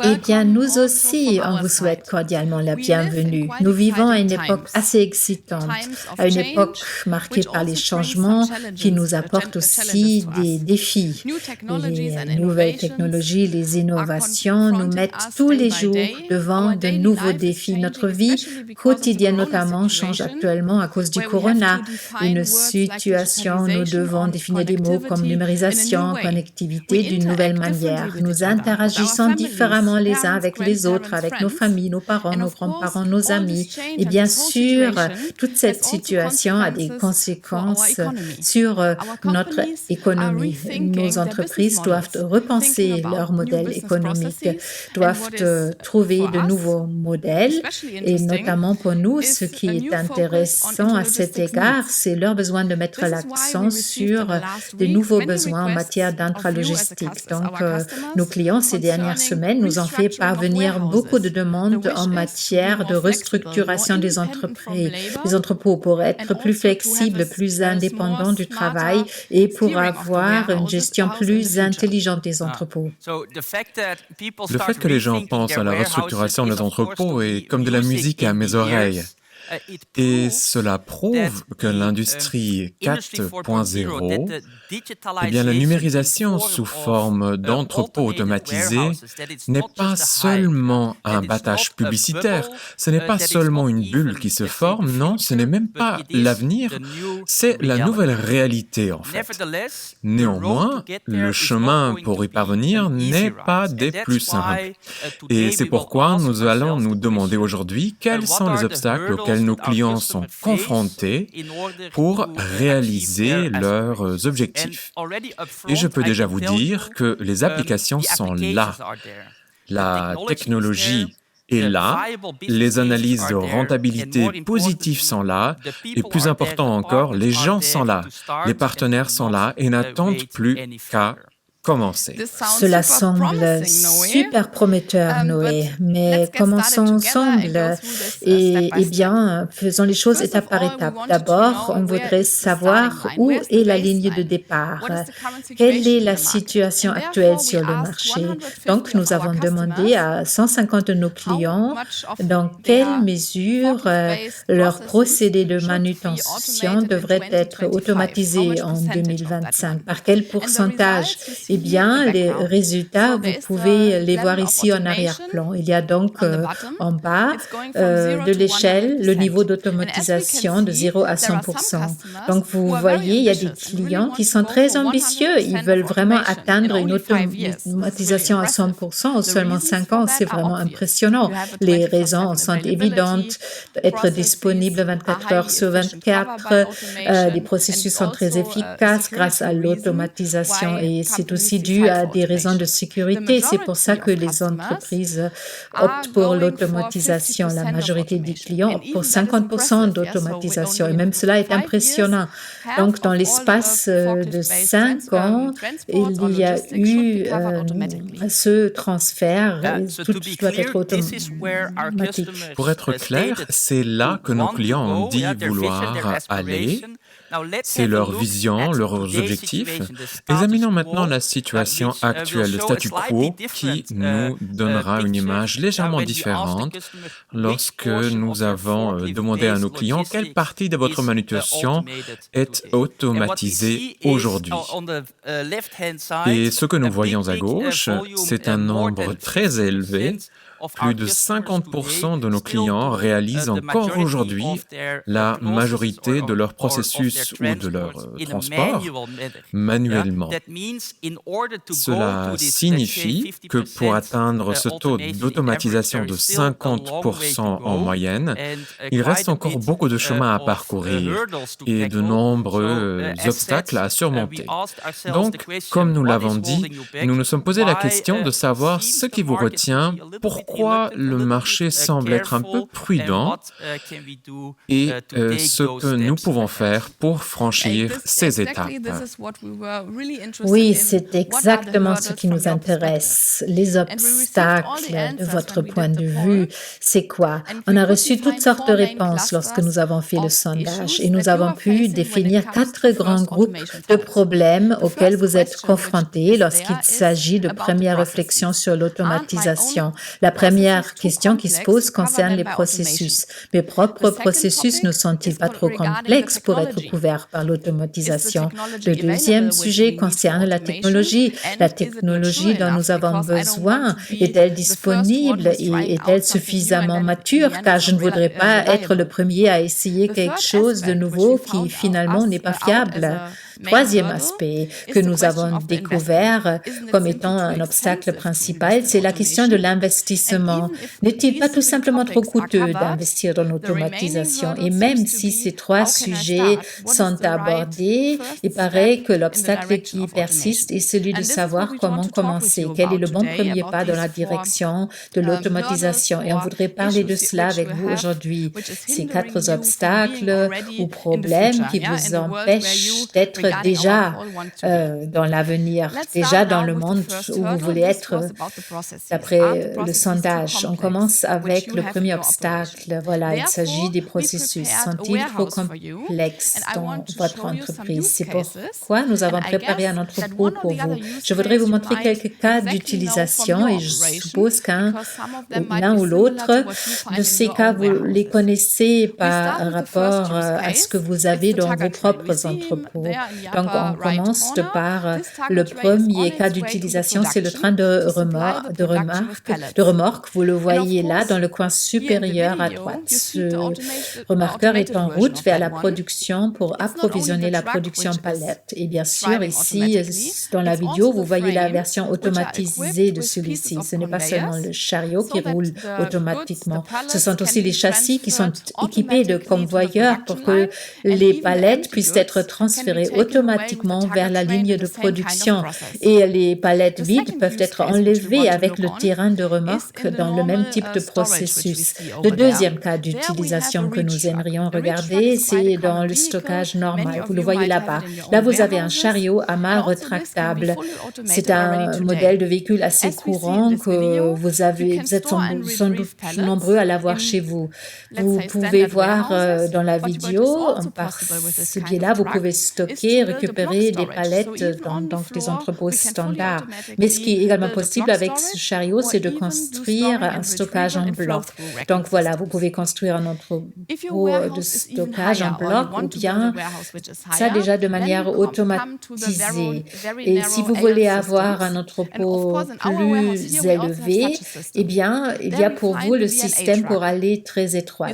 Eh bien, nous aussi, on vous souhaite cordialement la bienvenue. Nous vivons à une époque assez excitante, à une époque marquée par les changements qui nous apportent aussi des défis. Les nouvelles technologies, les innovations nous mettent tous les jours devant de nouveaux défis. Notre vie quotidienne notamment change actuellement à cause du corona. Une situation, nous devons définir des mots comme numérisation, connectivité d'une nouvelle manière. Nous interagissons différemment les uns avec les autres, avec nos familles, nos parents, nos grands-parents, nos amis. Et bien sûr, toute cette situation a des conséquences sur notre économie. Nos entreprises doivent repenser leur modèle économique, doivent trouver de nouveaux modèles. Et notamment pour nous, ce qui est intéressant à cet égard, c'est leur besoin de mettre l'accent sur de nouveaux besoins en matière d'intralogistique. Donc, nos clients, ces dernières semaines, nous ont fait parvenir beaucoup de demandes en matière de restructuration des entreprises, des entrepôts pour être plus flexibles, plus indépendants du travail et pour avoir une gestion plus intelligente des entrepôts. Le fait que les gens pensent à la restructuration des entrepôts est comme de la musique à mes oreilles. Et cela prouve que l'industrie 4.0, eh bien, la numérisation sous forme d'entrepôts automatisés n'est pas seulement un battage publicitaire, ce n'est pas seulement une bulle qui se forme, non, ce n'est même pas l'avenir, c'est la nouvelle réalité en fait. Néanmoins, le chemin pour y parvenir n'est pas des plus simples. Et c'est pourquoi nous allons nous demander aujourd'hui quels sont les obstacles auxquels nos clients sont confrontés pour réaliser leurs objectifs. Et je peux déjà vous dire que les applications sont là. La technologie est là, les analyses de rentabilité positives sont là, et plus important encore, les gens sont là, les partenaires sont là et n'attendent plus qu'à commencer. Cela semble super prometteur, Noé, mais commençons ensemble et bien, faisons les choses étape par étape. D'abord, on voudrait savoir où est la ligne de départ. Quelle est la situation actuelle sur le marché? Donc, nous avons demandé à 150 de nos clients dans quelle mesure leur procédé de manutention devrait être automatisé en 2025. Par quel pourcentage? Eh bien, les résultats, vous pouvez les voir ici en arrière-plan. Il y a donc en bas de l'échelle le niveau d'automatisation de 0 à 100%. Donc, vous voyez, il y a des clients qui sont très ambitieux. Ils veulent vraiment atteindre une automatisation à 100% en seulement 5 ans. C'est vraiment impressionnant. Les raisons sont évidentes. Être disponible 24 heures sur 24. Les processus sont très efficaces grâce à l'automatisation et c'est aussi dû à des raisons de sécurité. C'est pour ça que les entreprises optent pour l'automatisation. La majorité des clients optent pour 50% d'automatisation et même cela est impressionnant. Donc, dans l'espace de 5 ans, il y a eu ce transfert. Tout doit être automatique. Pour être clair, c'est là que nos clients ont dit vouloir aller. C'est leur vision, leurs objectifs. Examinons maintenant la situation actuelle, le statu quo, qui nous donnera une image légèrement différente lorsque nous avons demandé à nos clients quelle partie de votre manutention est automatisée aujourd'hui. Et ce que nous voyons à gauche, c'est un nombre très élevé. Plus de 50% de nos clients réalisent encore aujourd'hui la majorité de leur processus ou de leur transport manuellement. Cela signifie que pour atteindre ce taux d'automatisation de 50% en moyenne, il reste encore beaucoup de chemin à parcourir et de nombreux obstacles à surmonter. Donc, comme nous l'avons dit, nous nous sommes posé la question de savoir ce qui vous retient, pourquoi pourquoi le marché semble être un peu prudent et ce que nous pouvons faire pour franchir ces étapes. Oui, c'est exactement ce qui nous intéresse. Les obstacles, de votre point de vue, c'est quoi? On a reçu toutes sortes de réponses lorsque nous avons fait le sondage et nous avons pu définir 4 grands groupes de problèmes auxquels vous êtes confrontés lorsqu'il s'agit de premières réflexions sur l'automatisation. La première question qui se pose concerne les processus. Mes propres processus ne sont-ils pas trop complexes pour être couverts par l'automatisation? Le deuxième sujet concerne la technologie. La technologie dont nous avons besoin est-elle disponible et est-elle suffisamment mature? Car je ne voudrais pas être le premier à essayer quelque chose de nouveau qui finalement n'est pas fiable. Troisième aspect que nous avons découvert comme étant un obstacle principal, c'est la question de l'investissement. N'est-il pas tout simplement trop coûteux d'investir dans l'automatisation? Et même si ces 3 sujets sont abordés, il paraît que l'obstacle qui persiste est celui de savoir comment commencer. Quel est le bon premier pas dans la direction de l'automatisation? Et on voudrait parler de cela avec vous aujourd'hui. Ces 4 obstacles ou problèmes qui vous empêchent d'être déjà dans l'avenir, déjà dans le monde où vous voulez être d'après le sondage. On commence avec le premier obstacle. Voilà, il s'agit des processus. Sont-ils trop complexes dans votre entreprise? C'est pourquoi nous avons préparé un entrepôt pour vous. Je voudrais vous montrer quelques cas d'utilisation et je suppose l'un ou l'autre de ces cas, vous les connaissez par rapport à ce que vous avez dans vos propres entrepôts. Donc, on commence par le premier cas d'utilisation, c'est le train de remorque. Vous le voyez là dans le coin supérieur à droite. Ce remorqueur est en route vers la production pour approvisionner la production palette. Et bien sûr, ici, dans la vidéo, vous voyez la version automatisée de celui-ci. Ce n'est pas seulement le chariot qui roule automatiquement. Ce sont aussi les châssis qui sont équipés de convoyeurs pour que les palettes puissent être transférées automatiquement vers la ligne de production. Et les palettes vides peuvent être enlevées avec le terrain de remorque dans le même type de processus. Le deuxième cas d'utilisation que nous aimerions regarder, c'est dans le stockage normal. Vous le voyez là-bas. Là, vous avez un chariot à main retractable. C'est un modèle de véhicule assez courant que vous êtes sans doute nombreux à l'avoir chez vous. Vous pouvez voir dans la vidéo, par ce biais-là, vous pouvez stocker, récupérer des palettes dans des entrepôts standards. Mais ce qui est également possible avec ce chariot, c'est de construire un stockage en bloc. Donc voilà, vous pouvez construire un entrepôt de stockage en bloc ou bien ça déjà de manière automatisée. Et si vous voulez avoir un entrepôt plus élevé, eh bien, il y a pour vous le système pour aller très étroit.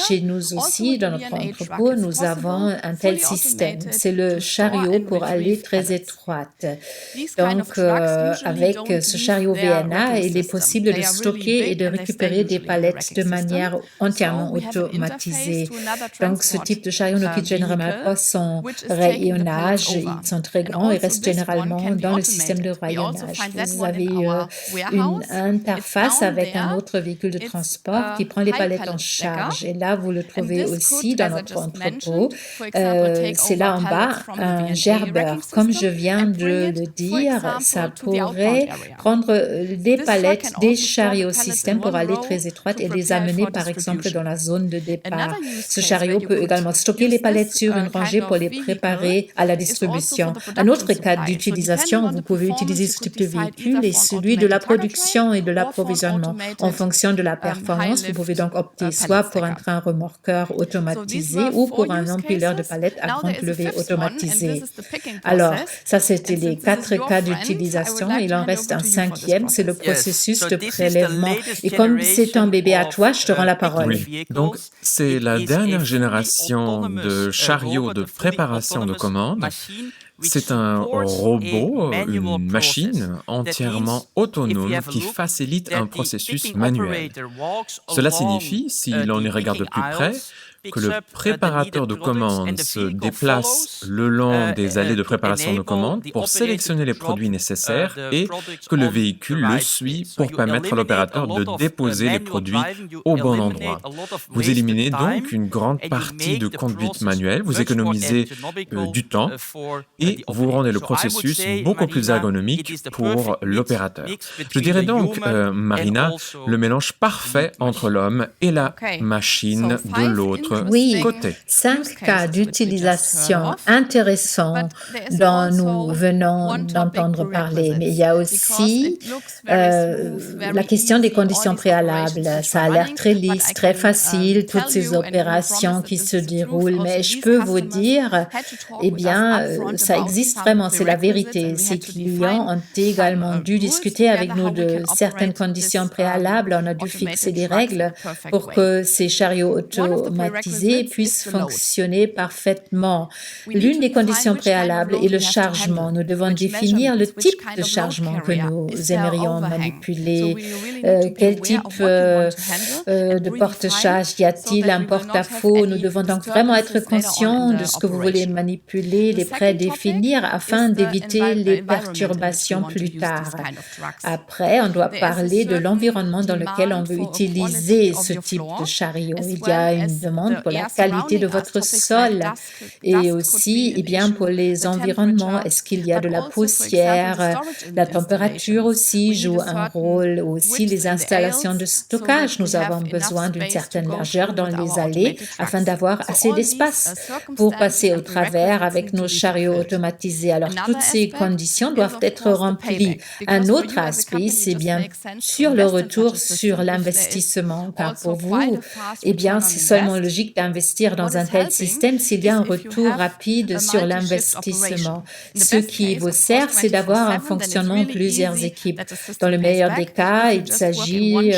Chez nous aussi, dans notre entrepôt, nous avons un tel système. C'est le chariot pour aller très étroite. Donc, avec ce chariot VNA, il est possible de stocker et de récupérer des palettes de manière entièrement automatisée. Donc, ce type de chariot ne quitte généralement pas son rayonnage. Ils sont très grands et restent généralement dans le système de rayonnage. Vous avez une interface avec un autre véhicule de transport qui prend les palettes en charge. Et là, vous le trouvez aussi dans notre entrepôt. C'est là en bas un gerber. Comme je viens de le dire, ça pourrait prendre des palettes des chariots système pour aller très étroite et les amener, par exemple, dans la zone de départ. Ce chariot peut également stocker les palettes sur une rangée pour les préparer à la distribution. Un autre cas d'utilisation où vous pouvez utiliser ce type de véhicule est celui de la production et de l'approvisionnement. En fonction de la performance, vous pouvez donc opter soit pour un train remorqueur automatisé ou pour un empileur de palettes à grande levée automatisé. Alors, ça c'était les 4 cas d'utilisation. Il en reste un 5e, c'est le processus de prélèvement. Et comme c'est un bébé à toi, je te rends la parole. Oui, donc c'est la dernière génération de chariots de préparation de commandes. C'est un robot, une machine entièrement autonome qui facilite un processus manuel. Cela signifie, si l'on y regarde de plus près, que le préparateur de commandes se déplace le long des allées de préparation de commandes pour sélectionner les produits nécessaires et que le véhicule le suit pour permettre à l'opérateur de déposer les produits au bon endroit. Vous éliminez donc une grande partie de conduite manuelle, vous économisez du temps et vous rendez le processus beaucoup plus ergonomique pour l'opérateur. Je dirais donc, Marina, le mélange parfait entre l'homme et la machine de l'autre Oui, côté. 5 cas d'utilisation intéressants dont nous venons d'entendre parler, mais il y a aussi la question des conditions préalables. Ça a l'air très lisse, très facile, toutes ces opérations qui se déroulent, mais je peux vous dire, eh bien, ça existe vraiment, c'est la vérité. Ces clients ont également dû discuter avec nous de certaines conditions préalables. On a dû fixer des règles pour que ces chariots automatisés puissent fonctionner parfaitement. L'une des conditions préalables est le chargement. Nous devons définir le type de chargement que nous aimerions manipuler. Quel type de porte-charge y a-t-il? Un porte-à-faux? Nous devons donc vraiment être conscients de ce que vous voulez manipuler, les prédéfinir afin d'éviter les perturbations plus tard. Après, on doit parler de l'environnement dans lequel on veut utiliser ce type de chariot. Il y a une demande pour la qualité de votre sol et aussi, eh bien, pour les environnements. Est-ce qu'il y a de la poussière? La température aussi joue un rôle. Aussi, les installations de stockage. Nous avons besoin d'une certaine largeur dans les allées afin d'avoir assez d'espace pour passer au travers avec nos chariots automatisés. Alors, toutes ces conditions doivent être remplies. Un autre aspect, c'est bien sûr le retour sur l'investissement, car pour vous, eh bien, c'est seulement logique d'investir dans un tel système s'il y a un retour rapide sur l'investissement. Ce qui vous sert, c'est d'avoir un fonctionnement de plusieurs équipes. Dans le meilleur des cas, il s'agit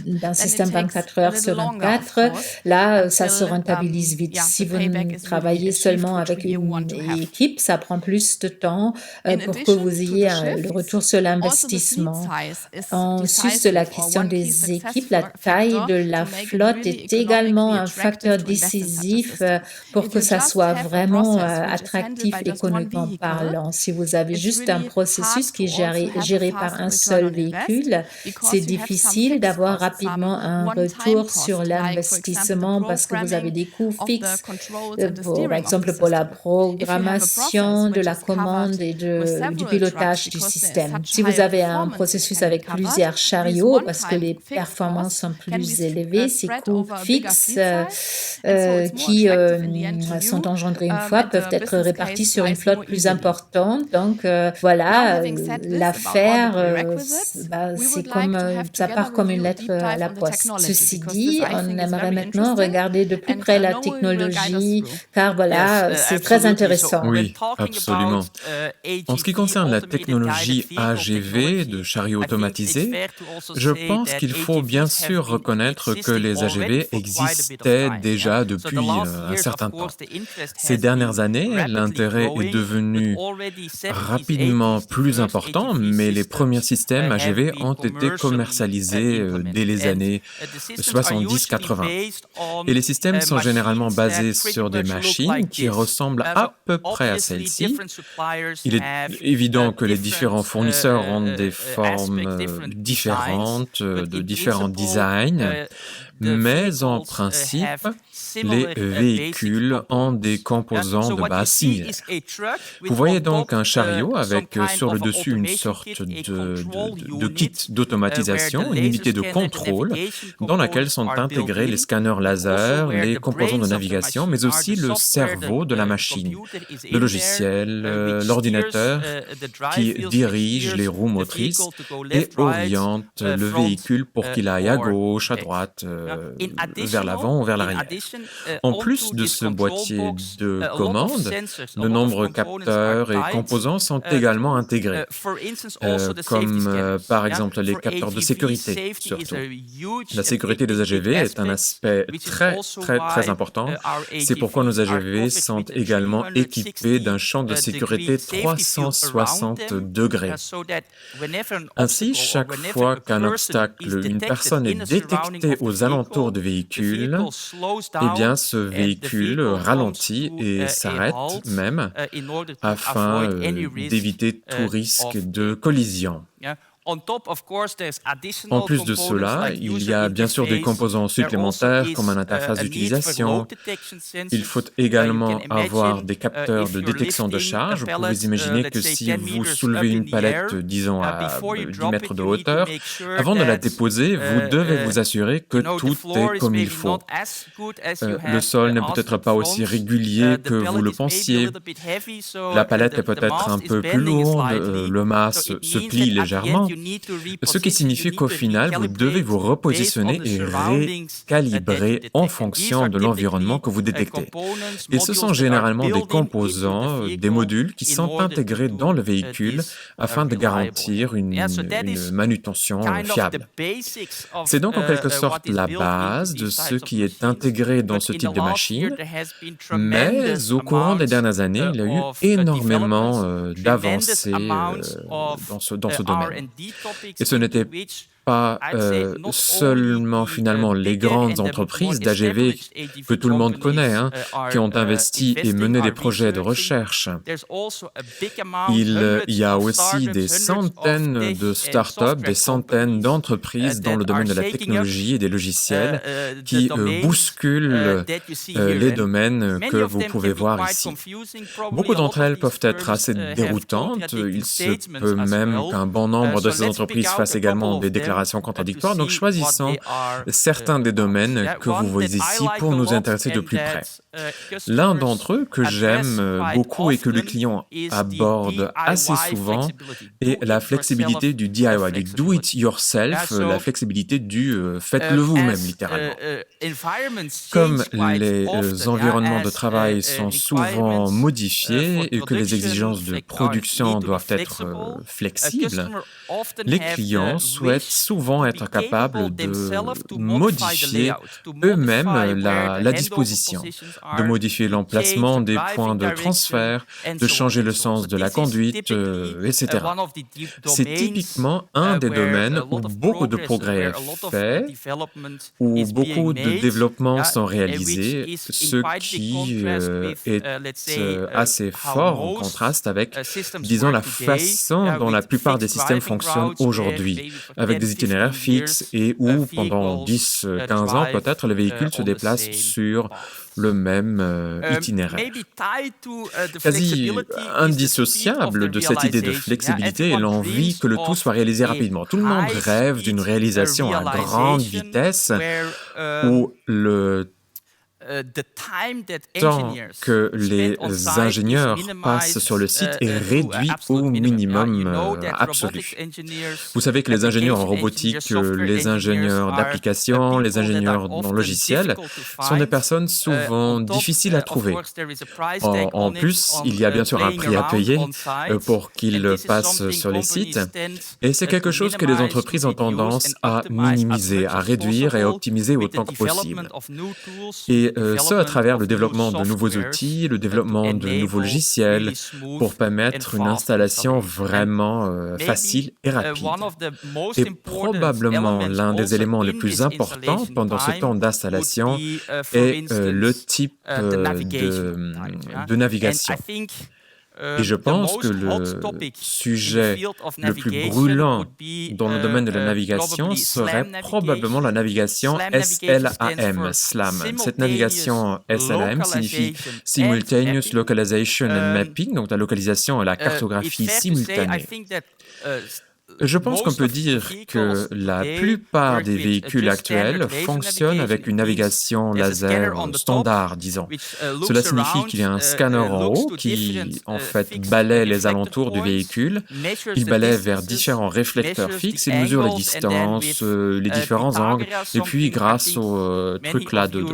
d'un système 24 heures sur 24. Là, ça se rentabilise vite. Si vous travaillez seulement avec une équipe, ça prend plus de temps pour que vous ayez le retour sur l'investissement. En sus de la question des équipes, la taille de la flotte est également un facteur décisif pour que ça soit vraiment attractif économiquement parlant. Si vous avez juste un processus qui est géré par un seul véhicule, c'est difficile d'avoir rapidement un retour sur l'investissement parce que vous avez des coûts fixes, par exemple pour la programmation de la commande et du pilotage du système. Si vous avez un processus avec plusieurs chariots, parce que les performances sont plus élevées, ces coûts fixes qui sont engendrés une fois peuvent être répartis sur une flotte plus importante. Donc voilà, l'affaire, c'est comme ça part comme une lettre à la poste. Ceci dit, on aimerait maintenant regarder de plus près la technologie, car voilà, c'est très intéressant. Oui, absolument. En ce qui concerne la technologie AGV de chariot automatisé, je pense qu'il faut bien sûr reconnaître que les AGV existaient déjà depuis un certain temps. Ces dernières années, l'intérêt est devenu rapidement plus important, mais les premiers systèmes AGV ont été commercialisés dès les années 70-80. Et les systèmes sont généralement basés sur des machines qui ressemblent à peu près à celles-ci. Il est évident que les différents fournisseurs ont des formes différentes, de différents designs, mais en principe, les véhicules ont des composants de base similaires. Vous voyez donc un chariot avec sur le dessus une sorte de kit d'automatisation, une unité de contrôle dans laquelle sont intégrés les scanners laser, les composants de navigation, mais aussi le cerveau de la machine, le logiciel, l'ordinateur qui dirige les roues motrices et oriente le véhicule pour qu'il aille à gauche, à droite, vers l'avant ou vers l'arrière. En plus de ce boîtier de commande, de nombreux capteurs et composants sont également intégrés, comme par exemple les capteurs de sécurité surtout. La sécurité des AGV est un aspect très important. C'est pourquoi nos AGV sont également équipés d'un champ de sécurité 360 degrés. Ainsi, chaque fois qu'un obstacle, une personne est détectée aux alentours alentours du véhicule, eh bien, ce véhicule ralentit et s'arrête même afin d'éviter tout risque de collision. En plus de cela, il y a bien sûr des composants supplémentaires comme une interface d'utilisation. Il faut également avoir des capteurs de détection de charge. Vous pouvez imaginer que si vous soulevez une palette, disons à 10 mètres de hauteur, avant de la déposer, vous devez vous assurer que tout est comme il faut. Le sol n'est peut-être pas aussi régulier que vous le pensiez. La palette est peut-être un peu plus lourde, le mât se plie légèrement. Ce qui signifie qu'au final, vous devez vous repositionner et récalibrer en fonction de l'environnement que vous détectez. Et ce sont généralement des composants, des modules qui sont intégrés dans le véhicule afin de garantir une manutention fiable. C'est donc en quelque sorte la base de ce qui est intégré dans ce type de machine, mais au courant des dernières années, il y a eu énormément d'avancées dans ce domaine. Et ce n'était pas seulement finalement les grandes entreprises d'AGV que tout le monde connaît, qui ont investi et mené des projets de recherche. Il y a aussi des centaines de startups, des centaines d'entreprises dans le domaine de la technologie et des logiciels qui bousculent les domaines que vous pouvez voir ici. Beaucoup d'entre elles peuvent être assez déroutantes. Il se peut même qu'un bon nombre de ces entreprises fassent également des déclarations contradictoires. Donc, choisissons certains des domaines que vous voyez ici pour nous intéresser de plus près. L'un d'entre eux que j'aime beaucoup et que le client aborde assez souvent est la flexibilité du DIY, du do-it-yourself, la flexibilité du faites-le vous-même, littéralement. Comme les environnements de travail sont souvent modifiés et que les exigences de production doivent être flexibles, les clients souhaitent souvent être capables de modifier eux-mêmes la disposition, de modifier l'emplacement des points de transfert, de changer le sens de la conduite, etc. C'est typiquement un des domaines où beaucoup de progrès est fait, où beaucoup de développements sont réalisés, ce qui est assez fort en contraste avec, disons, la façon dont la plupart des systèmes fonctionnent aujourd'hui, avec des itinéraires fixes et où, pendant 10-15 ans, peut-être, le véhicule se déplace sur le même itinéraire. Quasi indissociable de cette idée de flexibilité est l'envie que le tout soit réalisé rapidement. Tout le monde rêve d'une réalisation à grande vitesse où le temps que les ingénieurs passent sur le site est réduit au minimum absolu. Vous savez que les ingénieurs en robotique, les ingénieurs d'application, les ingénieurs dans le logiciel sont des personnes souvent difficiles à trouver. En plus, il y a bien sûr un prix à payer pour qu'ils passent sur les sites et c'est quelque chose que les entreprises ont tendance à minimiser, à réduire et à optimiser autant que possible. Et ce, à travers le développement de nouveaux outils, le développement de nouveaux logiciels, pour permettre une installation vraiment facile et rapide. Et probablement l'un des éléments les plus importants pendant ce temps d'installation est le type de navigation. Et je pense que le sujet le plus brûlant dans le domaine de la navigation serait probablement la navigation SLAM, SLAM. Cette navigation SLAM signifie Simultaneous Localization and Mapping, donc la localisation et la cartographie simultanée. Je pense qu'on peut dire que la plupart des véhicules actuels fonctionnent avec une navigation laser standard, disons. Cela signifie qu'il y a un scanner en haut qui, en fait, balaie les alentours du véhicule. Il balaie vers différents réflecteurs fixes, il mesure les distances, les différents angles. Et puis, grâce au truc là de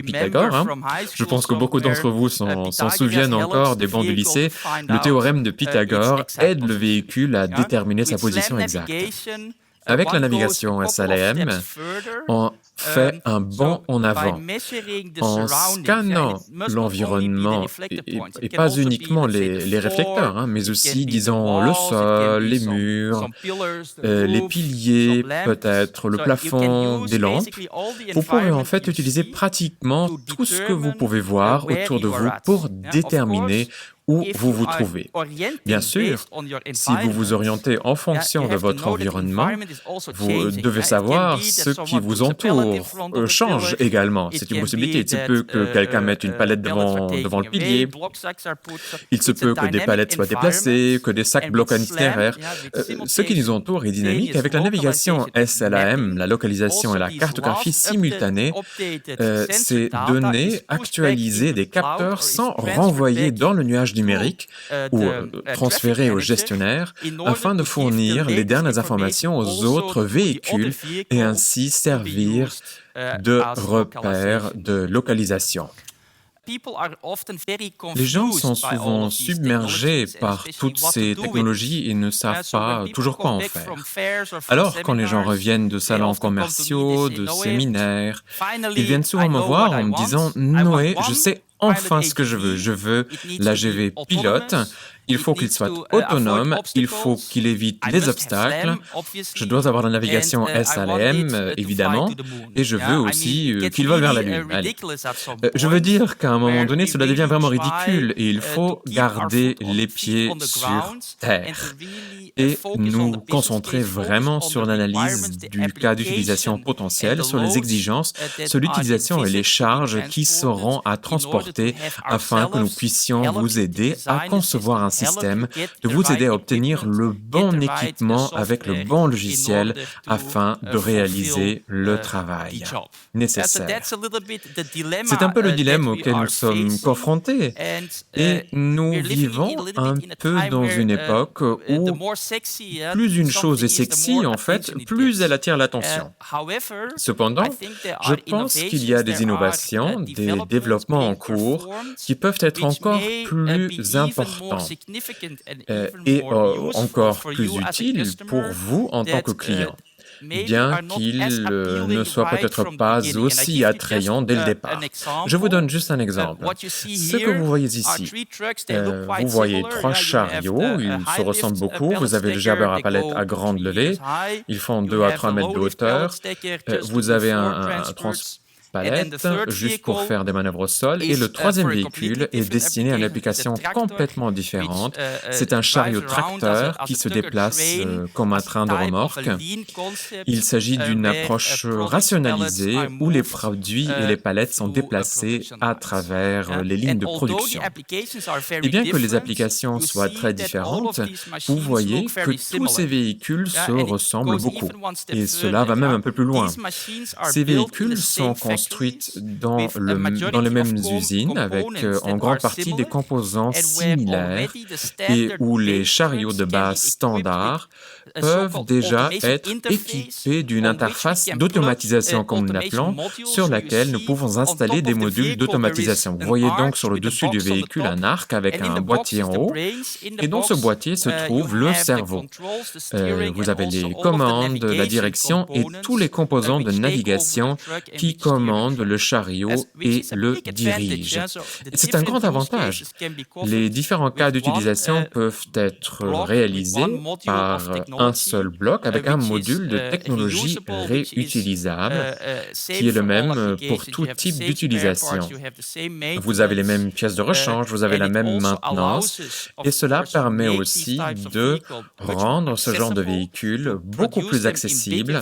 Pythagore, je pense que beaucoup d'entre vous s'en souviennent encore des bancs du lycée, le théorème de Pythagore aide le véhicule à déterminer sa position exacte. Avec la navigation SLAM, on fait un bond en avant. En scannant l'environnement, et pas uniquement les réflecteurs, hein, mais aussi, disons, le sol, les murs, les piliers, peut-être le plafond, des lampes. Vous pourrez en fait utiliser pratiquement tout ce que vous pouvez voir autour de vous pour déterminer où vous vous trouvez. Bien sûr, si vous vous orientez en fonction de votre environnement, vous devez savoir ce qui vous entoure change également. C'est une possibilité. Il se peut que quelqu'un mette une palette devant le pilier. Il se peut que des palettes soient déplacées, que des sacs bloquent un itinéraire. Ce qui nous entoure est dynamique. Avec la navigation SLAM, la localisation et la cartographie simultanée, ces données actualisées des capteurs sont renvoyées dans le nuage numérique ou transférées au gestionnaire afin de fournir les dernières informations aux autres véhicules et ainsi servir de repère de localisation. Les gens sont souvent submergés par toutes ces technologies et ne savent pas toujours quoi en faire. Alors, quand les gens reviennent de salons commerciaux, de séminaires, ils viennent souvent me voir en me disant « Noé, je sais enfin ce que je veux. Je veux l'AGV pilote. Il faut qu'il soit autonome. Il faut qu'il évite les obstacles. Je dois avoir la navigation SLAM, évidemment. Et je veux aussi qu'il vole vers la Lune. Allez. Je veux dire qu'à un moment donné, cela devient vraiment ridicule et il faut garder les pieds sur terre et nous concentrer vraiment sur l'analyse du cas d'utilisation potentiel, sur les exigences, sur l'utilisation et les charges qui seront à transporter afin que nous puissions vous aider à concevoir un système, de vous aider à obtenir le bon équipement avec le bon logiciel afin de réaliser le travail nécessaire. C'est un peu le dilemme auquel nous sommes confrontés et nous vivons un peu dans une époque où plus une chose est sexy, en fait, plus elle attire l'attention. Cependant, je pense qu'il y a des innovations, des développements en cours qui peuvent être encore plus importants et encore plus utiles pour vous en tant que client, bien qu'il ne soit peut-être pas aussi attrayant dès le départ. Je vous donne juste un exemple. Ce que vous voyez ici, vous voyez 3 chariots, ils se ressemblent beaucoup. Vous avez le gerbeur à palette à grande levée, ils font 2 à 3 mètres de hauteur. Vous avez un transpalette juste pour faire des manœuvres au sol. Et le 3e véhicule est destiné à une application complètement différente. C'est un chariot tracteur qui se déplace comme un train de remorque. Il s'agit d'une approche rationalisée où les produits et les palettes sont déplacés à travers les lignes de production. Et bien que les applications soient très différentes, vous voyez que tous ces véhicules se ressemblent beaucoup. Et cela va même un peu plus loin. Ces véhicules sont construites dans les mêmes usines avec en grande partie des composants similaires et où les chariots de base standards peuvent déjà être équipés d'une interface d'automatisation, comme nous l'appelons, sur laquelle nous pouvons installer des modules d'automatisation. Vous voyez donc sur le dessus du véhicule un arc avec un boîtier en haut, et dans ce boîtier se trouve le cerveau. Vous avez les commandes, la direction et tous les composants de navigation qui commandent le chariot et le dirigent. Et c'est un grand avantage. Les différents cas d'utilisation peuvent être réalisés par un seul bloc avec un module de technologie réutilisable qui est le même pour tout type d'utilisation. Vous avez les mêmes pièces de rechange, vous avez la même maintenance et cela permet aussi de rendre ce genre de véhicule beaucoup plus accessible,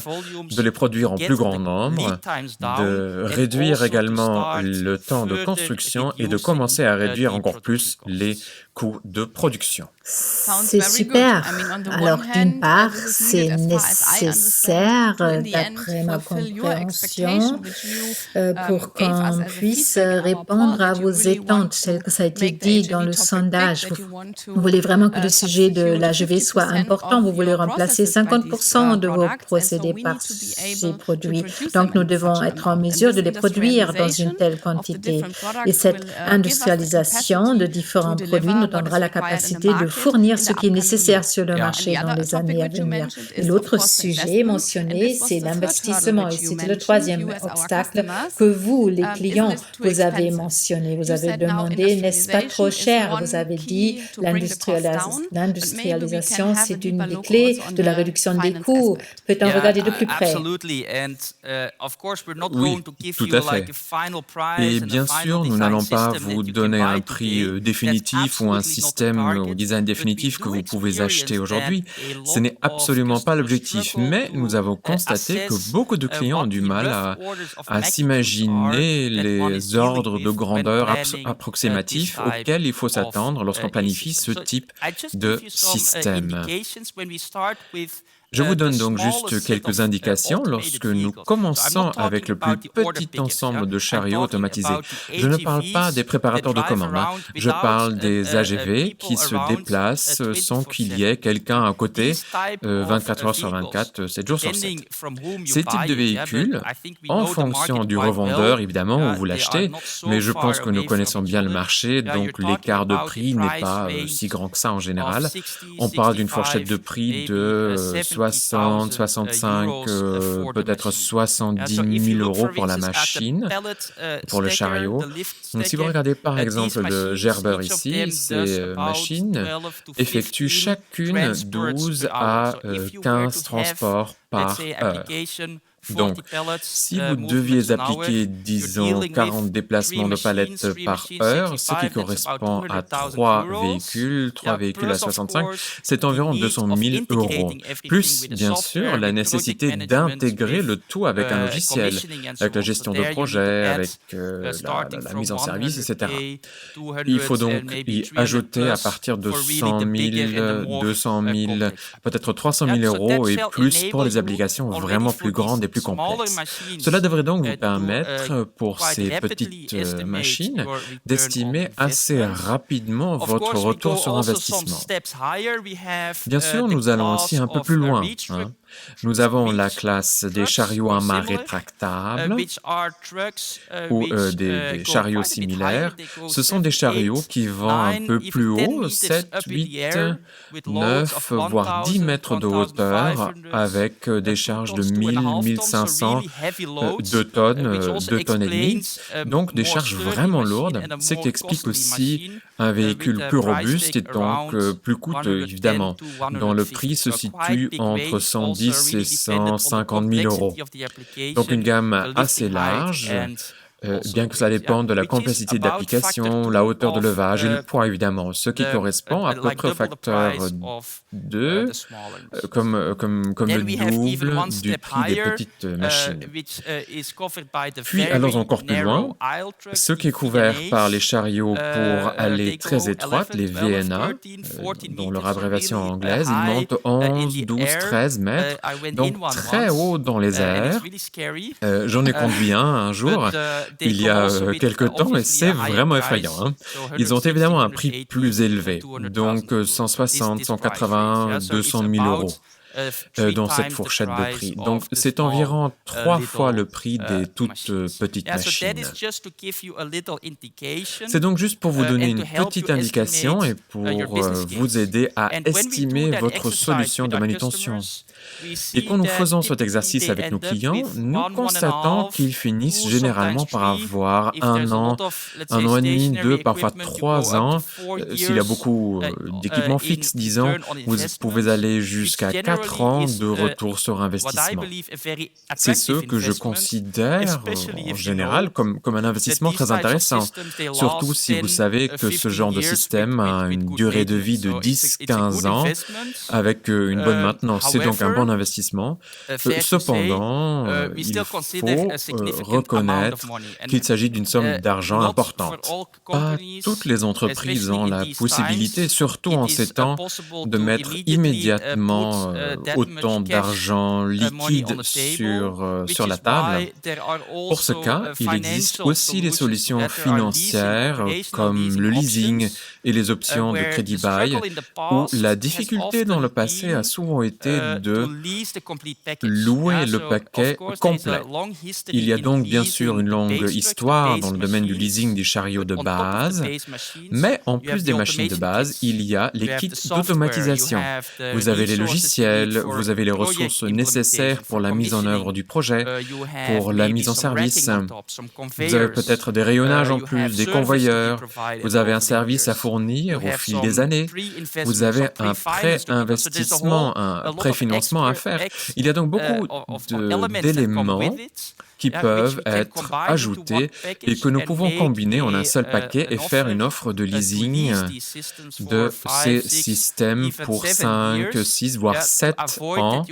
de les produire en plus grand nombre, de réduire également le temps de construction et de commencer à réduire encore plus les coûts de production. C'est super. Alors, d'une part, c'est nécessaire, d'après ma compréhension, pour qu'on puisse répondre à vos attentes, tel que ça a été dit dans le sondage. Vous voulez vraiment que le sujet de l'AGV soit important. Vous voulez remplacer 50% de vos procédés par ces produits. Donc, nous devons être en mesure de les produire dans une telle quantité. Et cette industrialisation de différents produits nous donnera la capacité de fournir ce qui est nécessaire sur le marché dans les années à venir. Et l'autre sujet mentionné, c'est l'investissement. Et c'était le troisième obstacle que vous, les clients, vous avez mentionné. Vous avez demandé, n'est-ce pas trop cher? Vous avez dit, l'industrialisation, c'est une des clés de la réduction des coûts. Peut-on regarder de plus près? Oui, tout à fait. Et bien sûr, nous n'allons pas vous donner un prix définitif ou un système ou design définitif que vous pouvez acheter aujourd'hui. Ce n'est absolument pas l'objectif. Mais nous avons constaté que beaucoup de clients ont du mal à s'imaginer les ordres de grandeur approximatifs auxquels il faut s'attendre lorsqu'on planifie ce type de système. Je vous donne donc juste quelques indications. Lorsque nous commençons avec le plus petit ensemble de chariots automatisés, je ne parle pas des préparateurs de commandes, je parle des AGV qui se déplacent sans qu'il y ait quelqu'un à côté 24 heures sur 24, 7 jours sur 7. Ces types de véhicules, en fonction du revendeur, évidemment, où vous l'achetez, mais je pense que nous connaissons bien le marché, donc l'écart de prix n'est pas si grand que ça en général. On parle d'une fourchette de prix de 60, 65, peut-être 70 000 euros pour la machine, pour le chariot. Donc, si vous regardez par exemple le Gerber ici, ces machines effectuent chacune 12 à 15 transports par heure. Donc, si vous deviez appliquer, disons, 40 déplacements de palettes par heure, ce qui correspond à 3 véhicules à 65, c'est environ 200 000 euros. Plus, bien sûr, la nécessité d'intégrer le tout avec un logiciel, avec la gestion de projet, avec la mise en service, etc. Il faut donc y ajouter à partir de 100 000, 200 000, peut-être 300 000 euros et plus pour les applications vraiment plus grandes et plus complexe. Cela devrait donc vous permettre, pour ces petites machines, d'estimer assez rapidement votre retour sur investissement. Bien sûr, nous allons aussi un peu plus loin. Nous avons la classe des chariots à main rétractables ou des chariots similaires. Ce sont des chariots qui vont un peu plus haut, 7, 8, 9, voire 10 mètres de hauteur, avec des charges de 1000, 1500, 2 tonnes, 2 tonnes et demie. Donc des charges vraiment lourdes, ce qui explique aussi un véhicule plus robuste et donc plus coûteux, évidemment, dont le prix se situe entre 110 et 150 000 euros. Donc une gamme assez large, bien que ça dépende de la complexité d'application, la hauteur de levage et le poids, évidemment, ce qui correspond à peu près au facteur 2, comme le double du prix des petites machines. Puis, allons encore plus loin. Ce qui est couvert par les chariots pour aller très étroites, les VNA, dont leur abréviation anglaise, ils montent 11, 12, 13 mètres, donc très haut dans les airs. J'en ai conduit un jour, il y a quelque temps, et c'est vraiment effrayant. Ils ont évidemment un prix plus élevé, donc 160, 180, 200 000 euros. Dans cette fourchette de prix. Donc, c'est environ 3 fois le prix des toutes petites machines. C'est donc juste pour vous donner une petite indication et pour vous aider à estimer votre solution de manutention. Et quand nous faisons cet exercice avec nos clients, nous constatons qu'ils finissent généralement par avoir 1 an et demi, 2, parfois 3 ans. S'il y a beaucoup d'équipements fixes, disons, vous pouvez aller jusqu'à 4 ans de retour sur investissement. C'est ce que je considère en général comme un investissement très intéressant, surtout si vous savez que ce genre de système a une durée de vie de 10-15 ans avec une bonne maintenance. C'est donc un bon investissement. Cependant, il faut reconnaître qu'il s'agit d'une somme d'argent importante. Pas toutes les entreprises ont la possibilité, surtout en ces temps, de mettre immédiatement autant d'argent liquide sur la table. Pour ce cas, il existe aussi les solutions financières comme le leasing et les options de crédit bail, où la difficulté dans le passé a souvent été de louer le paquet complet. Il y a donc bien sûr une longue histoire dans le domaine du leasing des chariots de base, mais en plus des machines de base, il y a les kits d'automatisation. Vous avez les logiciels, vous avez les ressources nécessaires pour la mise en œuvre du projet, pour la mise en service. Vous avez peut-être des rayonnages en plus, des convoyeurs, vous avez un service à fournir au fil des années, vous avez un pré-investissement, un préfinancement à faire. Il y a donc beaucoup d'éléments qui peuvent être ajoutés et que nous pouvons combiner en un seul paquet et faire une offre de leasing de ces systèmes pour 5, 6, voire 7 ans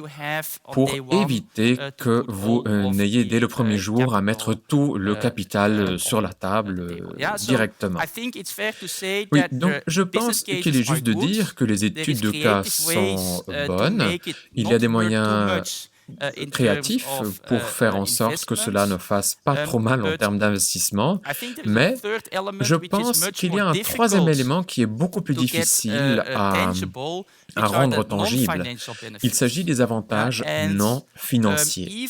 pour éviter que vous n'ayez dès le premier jour à mettre tout le capital sur la table directement. Oui, donc je pense qu'il est juste de dire que les études de cas sont bonnes. Il y a des moyens créatifs pour faire en sorte que cela ne fasse pas trop mal en termes d'investissement, mais je pense qu'il y a un troisième élément qui est beaucoup plus difficile à rendre tangible. Il s'agit des avantages non financiers.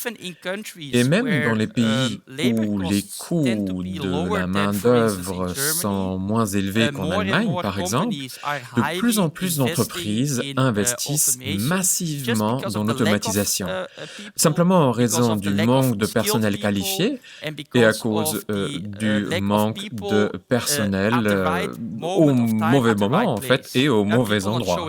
Et même dans les pays où les coûts de la main-d'œuvre sont moins élevés qu'en Allemagne, par exemple, de plus en plus d'entreprises investissent massivement dans l'automatisation. Simplement en raison du manque de personnel qualifié et à cause du manque de personnel au mauvais moment, en fait, et au mauvais endroit.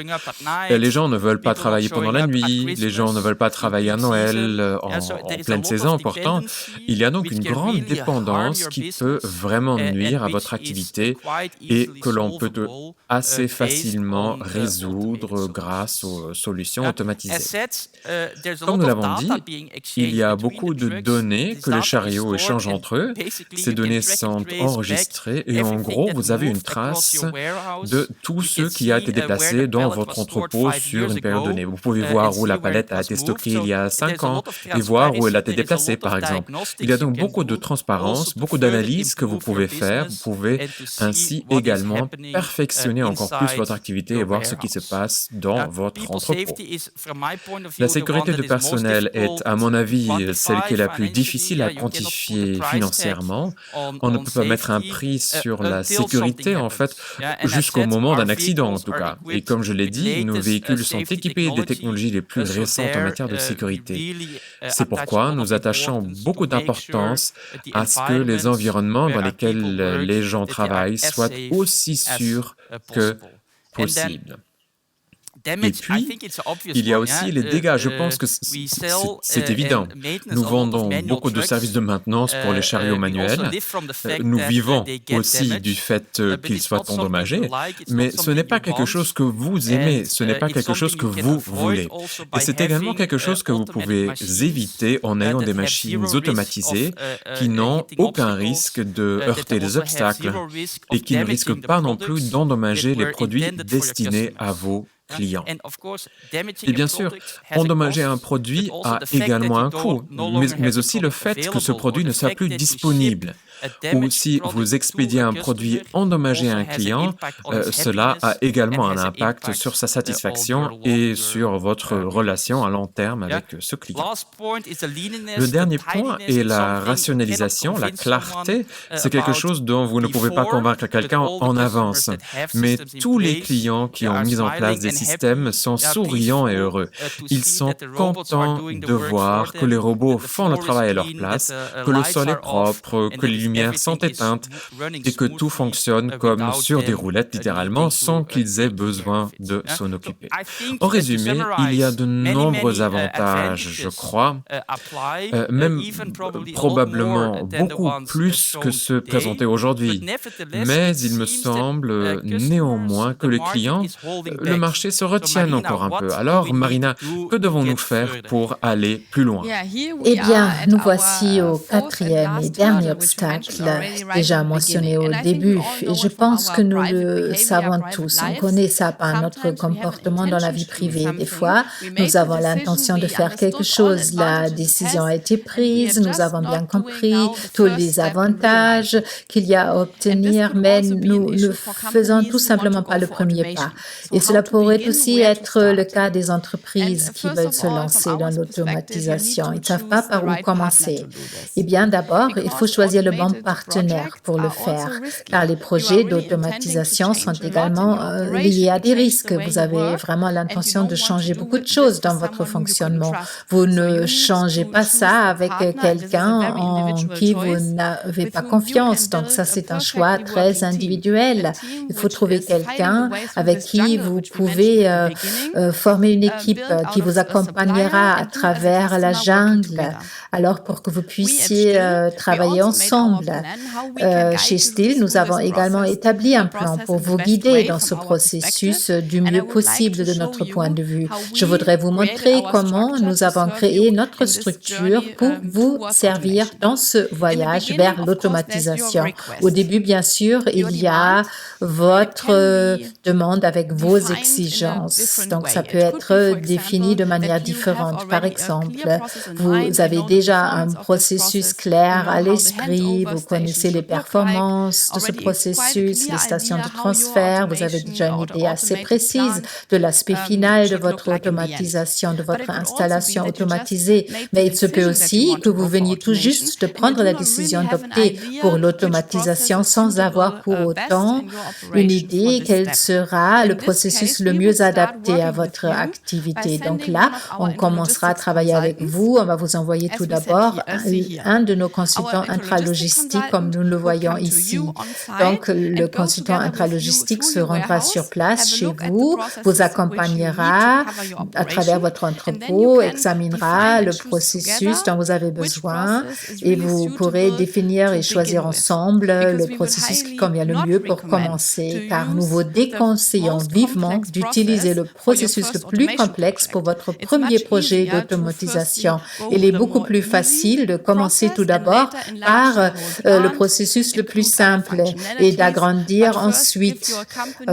Les gens ne veulent pas travailler pendant la nuit, les gens ne veulent pas travailler à Noël, en pleine saison pourtant. Il y a donc une grande dépendance qui peut vraiment nuire à votre activité et que l'on peut assez facilement résoudre grâce aux solutions automatisées. Comme nous l'avons dit, il y a beaucoup de données que les chariots échangent entre eux. Ces données sont enregistrées et en gros, vous avez une trace de tout ce qui a été déplacé dans votre entrepôt sur une période donnée. Vous pouvez voir où la palette a été stockée il y a 5 ans et voir où elle a été déplacée, par exemple. Il y a donc beaucoup de transparence, beaucoup d'analyses que vous pouvez faire. Vous pouvez ainsi également perfectionner encore plus votre activité et voir ce qui se passe dans votre entrepôt. La sécurité du personnel est, à mon avis, celle qui est la plus difficile à quantifier financièrement. On ne peut pas mettre un prix sur la sécurité, en fait, jusqu'au moment d'un accident, en tout cas. Et comme je l'ai dit, nos véhicules sont équipés des technologies les plus récentes en matière de sécurité. C'est pourquoi nous attachons beaucoup d'importance à ce que les environnements dans lesquels les gens travaillent soient aussi sûrs que possible. Et puis, il y a aussi les dégâts. Je pense que c'est évident. Nous vendons beaucoup de services de maintenance pour les chariots manuels. Nous vivons aussi du fait qu'ils soient endommagés, mais ce n'est pas quelque chose que vous aimez, ce n'est pas quelque chose que vous voulez. Et c'est également quelque chose que vous pouvez éviter en ayant des machines automatisées qui n'ont aucun risque de heurter les obstacles et qui ne risquent pas non plus d'endommager les produits destinés à vos clients. Et bien sûr, endommager un produit a également un coût, mais aussi le fait que ce produit ne soit plus disponible. Ou si vous expédiez un produit endommagé à un client, cela a également un impact sur sa satisfaction et sur votre relation à long terme avec ce client. Le dernier point est la rationalisation, la clarté. C'est quelque chose dont vous ne pouvez pas convaincre quelqu'un en avance. Mais tous les clients qui ont mis en place des systèmes sont souriants et heureux. Ils sont contents de voir que les robots font le travail à leur place, que le sol est propre, que les lumières sont éteintes et que tout fonctionne comme sur des roulettes littéralement sans qu'ils aient besoin de s'en occuper. En résumé, il y a de nombreux avantages, je crois, même probablement beaucoup plus que ceux présentés aujourd'hui. Mais il me semble néanmoins que les clients, le marché se retiennent encore un peu. Alors, Marina, que devons-nous faire pour aller plus loin? Eh bien, nous voici au quatrième et dernier obstacle. obstacles déjà mentionnés au début. Et je pense que nous le savons tous. On connaît ça par notre comportement dans la vie privée. Des fois, nous avons l'intention de faire quelque chose. La décision a été prise. Nous avons bien compris tous les avantages qu'il y a à obtenir, mais nous ne faisons tout simplement pas le premier pas. Et cela pourrait aussi être le cas des entreprises qui veulent se lancer dans l'automatisation. Ils ne savent pas par où commencer. Eh bien, d'abord, il faut choisir le bon partenaire pour le faire, car les projets d'automatisation sont également liés à des risques. Vous avez vraiment l'intention de changer beaucoup de choses dans votre fonctionnement. Vous ne changez pas ça avec quelqu'un en qui vous n'avez pas confiance. Donc ça, c'est un choix très individuel. Il faut trouver quelqu'un avec qui vous pouvez former une équipe qui vous accompagnera à travers la jungle, alors pour que vous puissiez travailler ensemble. Chez Stihl, nous avons également établi un plan pour vous guider dans ce processus du mieux possible de notre point de vue. Je voudrais vous montrer comment nous avons créé notre structure pour vous servir dans ce voyage vers l'automatisation. Au début, bien sûr, il y a votre demande avec vos exigences. Donc, ça peut être défini de manière différente. Par exemple, vous avez déjà un processus clair à l'esprit, vous connaissez les performances de ce processus, les stations de transfert, vous avez déjà une idée assez précise de l'aspect final de votre automatisation, de votre installation automatisée. Mais il se peut aussi que vous veniez tout juste de prendre la décision d'opter pour l'automatisation sans avoir pour autant une idée quel sera le processus le mieux adapté à votre activité. Donc là, on commencera à travailler avec vous. On va vous envoyer tout d'abord un de nos consultants intralogistiques, comme nous le voyons ici. Donc, le consultant intralogistique se rendra sur place chez vous, vous accompagnera à travers votre entrepôt, examinera le processus dont vous avez besoin et vous pourrez définir et choisir ensemble le processus qui convient le mieux pour commencer, car nous vous déconseillons vivement d'utiliser le processus le plus complexe pour votre premier projet d'automatisation. Il est beaucoup plus facile de commencer tout d'abord par le processus le plus simple et d'agrandir ensuite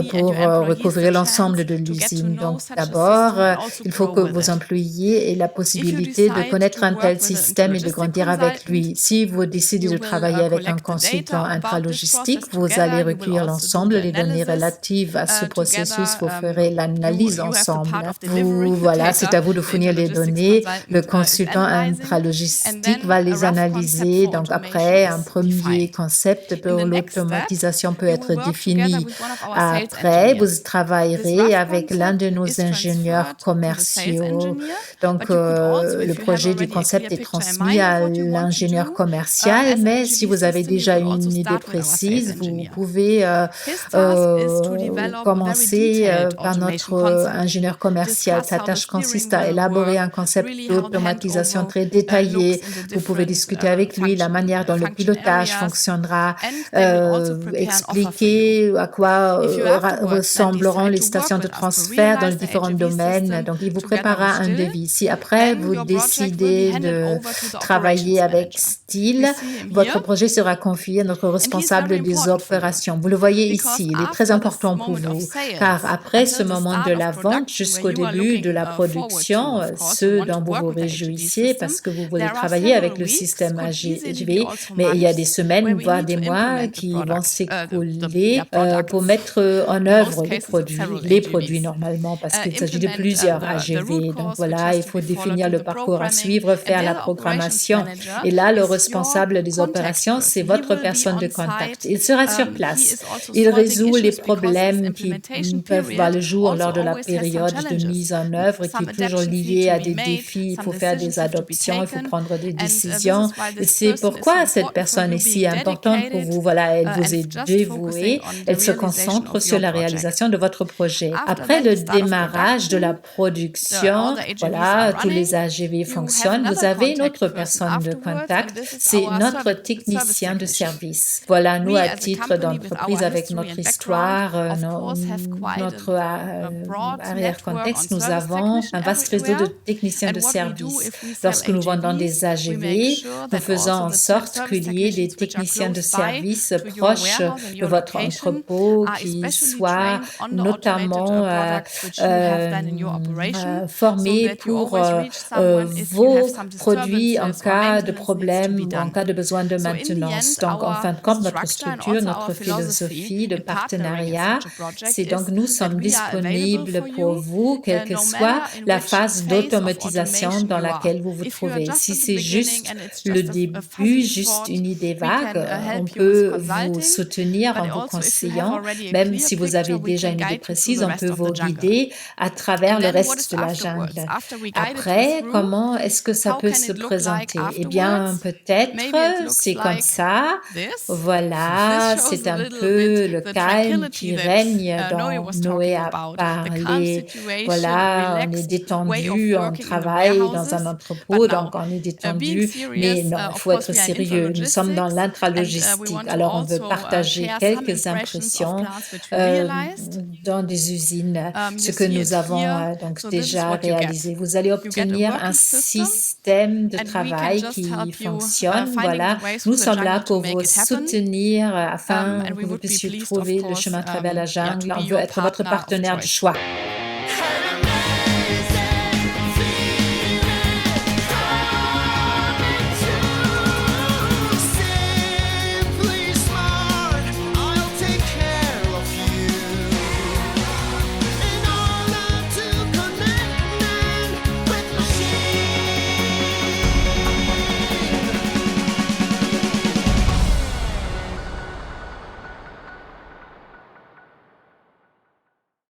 pour recouvrir l'ensemble de l'usine. Donc d'abord, il faut que vos employés aient la possibilité de connaître un tel système et de grandir avec lui. Si vous décidez de travailler avec un consultant intralogistique, vous allez recueillir l'ensemble des données relatives à ce processus, vous ferez l'analyse ensemble. Voilà, c'est à vous de fournir les données. Le consultant intralogistique va les analyser. Donc après, un premier concept pour l'automatisation peut être défini. Après, vous travaillerez avec l'un de nos ingénieurs commerciaux. Donc, le projet du concept est transmis à l'ingénieur commercial, mais si vous avez déjà une idée précise, vous pouvez commencer par notre ingénieur commercial. Sa tâche consiste à élaborer un concept d'automatisation très détaillé. Vous pouvez discuter avec lui la manière dont le pilotage fonctionnera, expliquer à quoi ressembleront les stations de transfert dans les différents domaines. Donc, il vous préparera un devis. Si après, vous décidez de travailler avec Stihl, votre projet sera confié à notre responsable des opérations. Vous le voyez ici, il est très important pour vous, car après ce moment de la vente jusqu'au début de la production, ce dont vous vous réjouissez parce que vous voulez travailler avec le système AGV, mais il y a des semaines, voire des mois qui vont s'écouler pour mettre en œuvre les produits normalement, parce qu'il s'agit de plusieurs AGV. Donc voilà, il faut définir le parcours à suivre, faire la programmation. Et là, le responsable des opérations, c'est votre personne de contact. Il sera sur place. Il résout les problèmes qui peuvent voir le jour lors de la période de mise en œuvre, qui est toujours liée à des défis. Il faut faire des adoptions, il faut prendre des décisions. Et c'est pourquoi cette personne est si importante pour vous. Voilà, elle vous est dévouée. Elle se concentre sur la réalisation de votre projet. Après le démarrage de la production, voilà, tous les AGV fonctionnent. Vous avez une autre personne de contact, c'est notre technicien de service. Voilà, nous, à titre d'entreprise, avec notre histoire, notre arrière-contexte, nous avons un vaste réseau de techniciens de service. Lorsque nous vendons des AGV, nous faisons en sorte qu'il y ait des techniciens de service proches de votre entrepôt qui soient notamment formés pour vos produits en cas de problème ou en cas de besoin de maintenance. Donc, en fin de compte, notre structure, notre philosophie de partenariat, c'est donc nous sommes disponibles pour vous, quelle que soit la phase d'automatisation dans laquelle vous vous trouvez. Si c'est juste le début, juste une idée vague, on peut vous soutenir en vous conseillant. Même si vous avez déjà une idée précise, on peut vous guider à travers le reste de la jungle. Après, comment est-ce que ça peut se présenter? Eh bien, peut-être c'est comme ça. Voilà, c'est un peu le calme qui règne dont Noé a parlé. Voilà, on est détendu, on travaille dans un entrepôt, donc on est détendu. Mais non, il faut être sérieux. Nous sommes dans l'intralogistique. Alors, on veut partager quelques impressions dans des usines, ce que nous avons donc déjà réalisé. Vous allez obtenir un système de travail qui fonctionne. Voilà, nous sommes là pour vous soutenir afin que vous puissiez trouver le chemin à travers la jungle. On veut être votre partenaire de choix.